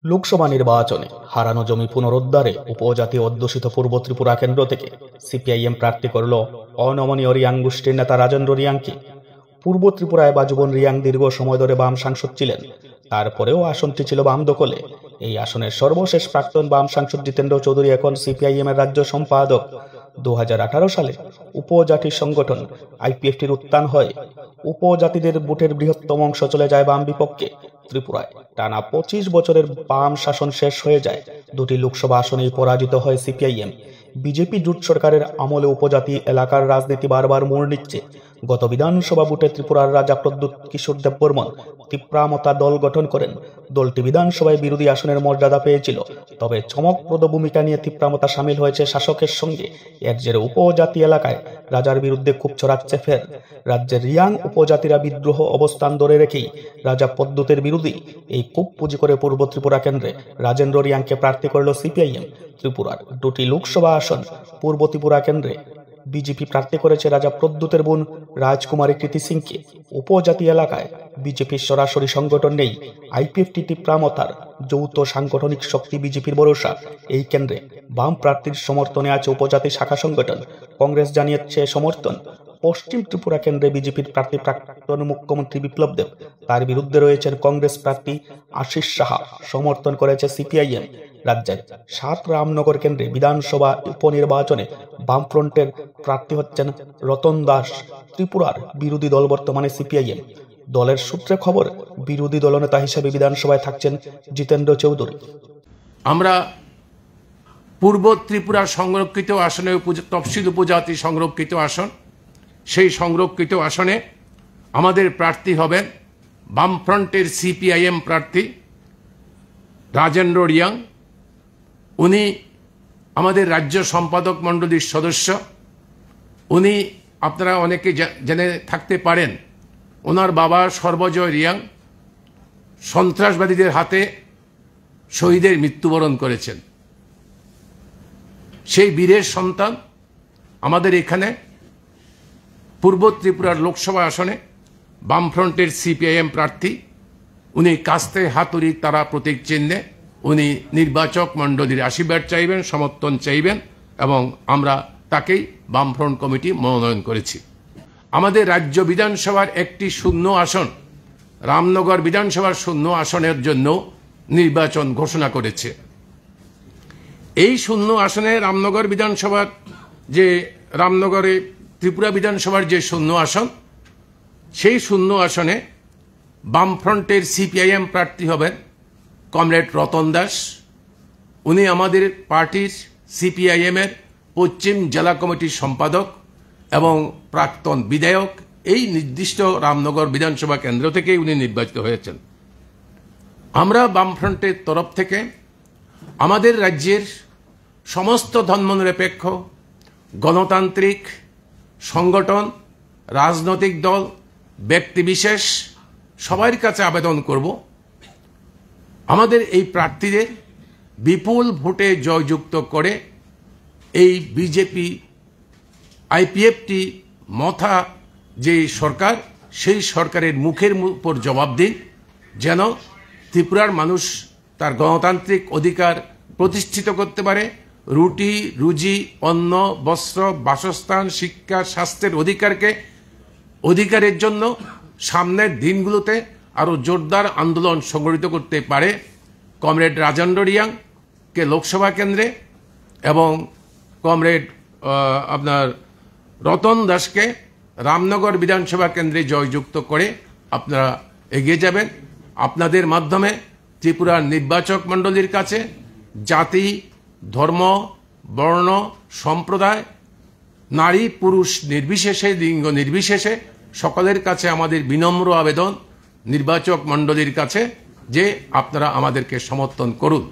লোকসভা নির্বাচনে হারানো জমি পুনরুদ্ধারে উপজাতি অধ্যুষিত পূর্ব ত্রিপুরা কেন্দ্র থেকে সিপিআইএম প্রার্থী করল অনমনীয় রিয়াং গোষ্ঠীর নেতা রাজেন্দ্র রিয়াংকে। পূর্ব ত্রিপুরায় বাজুবন রিয়াং দীর্ঘ সময় ধরে বাম সাংসদ ছিলেন, তারপরেও আসনটি ছিল বাম দখলে। এই আসনের সর্বশেষ প্রাক্তন বাম সাংসদ জিতেন্দ্র চৌধুরী এখন সিপিআইএম এর রাজ্য সম্পাদক। 2018 সালে উপজাতি সংগঠন আইপিএফটির উত্থান হয়। উপজাতিদের ভোটের বৃহত্তম অংশ চলে যায় বাম বিপক্ষে। ত্রিপুরায় টানা 25 বছরের বাম শাসন শেষ হয়ে যায়। দুটি লোকসভা আসনেই পরাজিত হয় সিপিআইএম। বিজেপি জোট সরকারের আমলে উপজাতি এলাকার রাজনীতি বারবার মোড় নিচ্ছে। গত বিধানসভা ভোটে ত্রিপুরার রাজা প্রদ্যুৎ কিশোর দেববর্মন তীব্রামতা দল গঠন করেন। দলটি বিধানসভায় বিরোধী আসনের মর্যাদা পেয়েছিল, তবে চমকপ্রদ ভূমিকা নিয়ে তীব্রামতা সামিল হয়েছে শাসকের সঙ্গে। এর জেরে উপজাতি এলাকায় রাজার বিরুদ্ধে ক্ষোভ ছড়াচ্ছে ফের। রাজ্যের রিয়াং উপজাতিরা বিদ্রোহ অবস্থান ধরে রেখেই রাজা প্রদ্যুতের বিরোধী। এই ক্ষোভ পুঁজি করে পূর্ব ত্রিপুরা কেন্দ্রে রাজেন্দ্র রিয়াংকে প্রার্থী করল সিপিআইএম। ত্রিপুরার দুটি লোকসভা আসন পূর্ব ত্রিপুরা কেন্দ্রে বিজেপি প্রার্থী করেছে রাজা প্রদ্যুতের বোন রাজকুমারী কৃতি সিংকে। উপজাতি এলাকায় বিজেপির সরাসরি সংগঠন নেই। আইপিএফটি তীব্রামতার যৌথ সাংগঠনিক শক্তি বিজেপির ভরসা। এই কেন্দ্রে বাম প্রার্থীর সমর্থনে আছে উপজাতি শাখা সংগঠন। কংগ্রেস জানিয়েছে সমর্থন। পশ্চিম ত্রিপুরা কেন্দ্রে বিজেপির প্রার্থী প্রাক্তন মুখ্যমন্ত্রী বিপ্লব দেব, তার বিরুদ্ধে রয়েছেন কংগ্রেস প্রার্থী আশিস সাহা, সমর্থন করেছে সিপিআইএম। রাজ্যের 7 রামনগর কেন্দ্রে বিধানসভা উপনির্বাচনে বামফ্রন্টের প্রার্থী হচ্ছেন রতন দাস। ত্রিপুরার বিরোধী দল বর্তমানে সিপিআইএম। দলের সূত্রে খবর, বিরোধী দলনেতা হিসেবে বিধানসভায় থাকছেন জিতেন্দ্র চৌধুরী। আমরা পূর্ব ত্রিপুরা সংরক্ষিত আসনে তফসিল উপজাতি সংরক্ষিত আসন, সেই সংরক্ষিত আসনে আমাদের প্রার্থী হবেন বামফ্রন্টের সিপিআইএম প্রার্থী রাজেন্দ্র রিয়াং। উনি আমাদের রাজ্য সম্পাদক মণ্ডলীর সদস্য। উনি আপনারা অনেকে জেনে থাকতে পারেন, ওনার বাবা সর্বজয় রিয়াং সন্ত্রাসবাদীদের হাতে শহীদের মৃত্যুবরণ করেছেন। সেই বীরের সন্তান আমাদের এখানে পূর্ব ত্রিপুরার লোকসভা আসনে বামফ্রন্টের সিপিআইএম প্রার্থী। উনি কাস্তে হাতুড়ি তারা প্রতীক চিহ্নে উনি নির্বাচক মণ্ডলীর আশীর্বাদ চাইবেন, সমর্থন চাইবেন, এবং আমরা তাকেই বামফ্রন্ট কমিটি মনোনয়ন করেছি। আমাদের রাজ্য বিধানসভার একটি শূন্য আসন, রামনগর বিধানসভার শূন্য আসনের জন্য নির্বাচন ঘোষণা করেছে। এই শূন্য আসনে রামনগর বিধানসভার যে রামনগরে ত্রিপুরা বিধানসভার যে শূন্য আসন, সেই শূন্য আসনে বামফ্রন্টের সিপিআইএম প্রার্থী হবেন কমরেড রতন দাস। উনি আমাদের পার্টির সিপিআইএম এর পশ্চিম জেলা কমিটির সম্পাদক এবং প্রাক্তন বিধায়ক। এই নির্দিষ্ট রামনগর বিধানসভা কেন্দ্র থেকে উনি নির্বাচিত হয়েছেন। আমরা বামফ্রন্টের তরফ থেকে আমাদের রাজ্যের সমস্ত ধর্মনিরপেক্ষ গণতান্ত্রিক সংগঠন, রাজনৈতিক দল, ব্যক্তিবিশেষ সবার কাছে আবেদন করব, আমাদের এই প্রার্থীদের বিপুল ভোটে জয়যুক্ত করে এই বিজেপি আইপিএফটি মথা যে সরকার, সেই সরকারের মুখের উপর জবাব দিন, যেন ত্রিপুরার মানুষ তার গণতান্ত্রিক অধিকার প্রতিষ্ঠিত করতে পারে। রুটি রুজি, অন্ন, বস্ত্র, বাসস্থান, শিক্ষা, স্বাস্থ্যের অধিকারের জন্য সামনের দিনগুলোতে আরো জোরদার আন্দোলন সংগঠিত করতে পারে। কমরেড রাজেন্দ্র রিয়াংকে লোকসভা কেন্দ্রে এবং কমরেড আপনার রতন দাসকে রামনগর বিধানসভা কেন্দ্রে জয়যুক্ত করে আপনারা এগিয়ে যাবেন। আপনাদের মাধ্যমে ত্রিপুরার নির্বাচক মণ্ডলীর কাছে জাতি, ধর্ম, বর্ণ, সম্প্রদায়, নারী পুরুষ নির্বিশেষে, লিঙ্গ নির্বিশেষে সকলের কাছে আমাদের বিনম্র আবেদন নির্বাচক মণ্ডলীর কাছে যে আপনারা আমাদেরকে সমর্থন করুন।